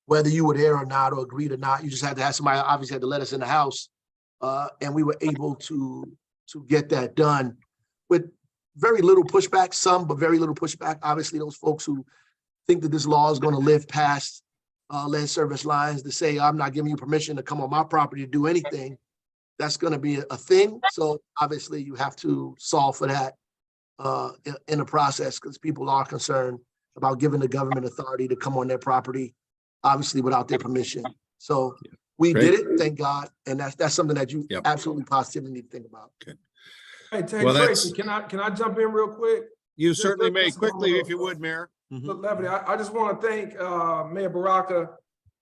whether you were there or not, or agreed or not. You just had to have somebody, obviously had to let us in the house. And we were able to get that done with very little pushback, but very little pushback. Obviously, those folks who think that this law is going to live past lead service lines to say, I'm not giving you permission to come on my property to do anything, that's going to be a thing. So obviously you have to solve for that in the process, because people are concerned about giving the government authority to come on their property, obviously without their permission. So we Great. did it, thank God. And that's something that you absolutely positively need to think about. Okay. Hey, Well, Tracy, can I jump in real quick? You Just- certainly may. just Quickly, a if you would, Mayor. Look, Levity, I just want to thank Mayor Baraka,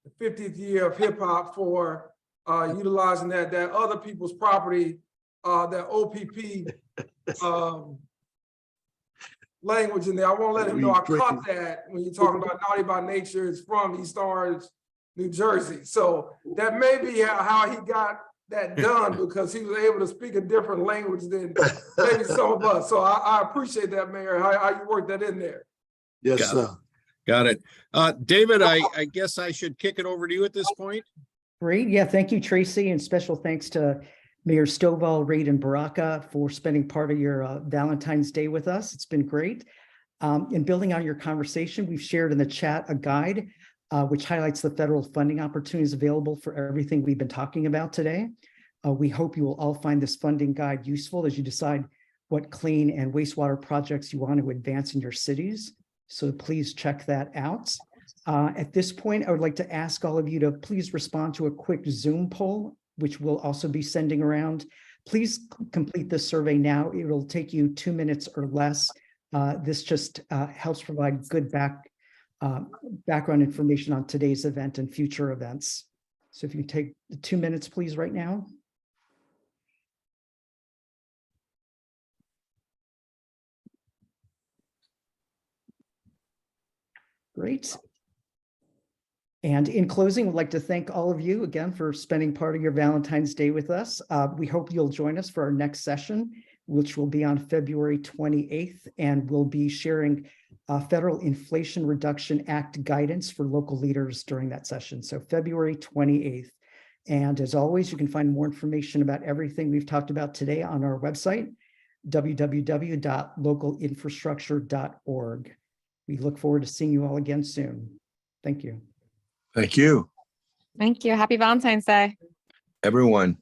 the 50th year of hip hop, for utilizing that other people's property, that OPP language in there. I want to let him know I caught that when you're talking about Naughty by Nature. It's from East Orange, New Jersey. So that may be how he got that done, because he was able to speak a different language than maybe some of us. So I appreciate that, Mayor, how you worked that in there. Yes, Got sir. Got it. David, I guess I should kick it over to you at this point. Great. Yeah, thank you, Tracy, and special thanks to Mayor Stovall, Reed, and Baraka for spending part of your Valentine's Day with us. It's been great. In building on your conversation, we've shared in the chat a guide which highlights the federal funding opportunities available for everything we've been talking about today. We hope you will all find this funding guide useful as you decide what clean and wastewater projects you want to advance in your cities. So please check that out. At this point, I would like to ask all of you to please respond to a quick Zoom poll, which we'll also be sending around. Please complete this survey now. It'll take you 2 minutes or less. This just helps provide good background information on today's event and future events. So if you take 2 minutes, please, right now. Great. And in closing, we'd like to thank all of you again for spending part of your Valentine's Day with us. We hope you'll join us for our next session, which will be on February 28th, and we'll be sharing Federal Inflation Reduction Act guidance for local leaders during that session. So February 28th. And as always, you can find more information about everything we've talked about today on our website, www.localinfrastructure.org. We look forward to seeing you all again soon. Thank you. Thank you, Thank you. Happy Valentine's Day. everyone.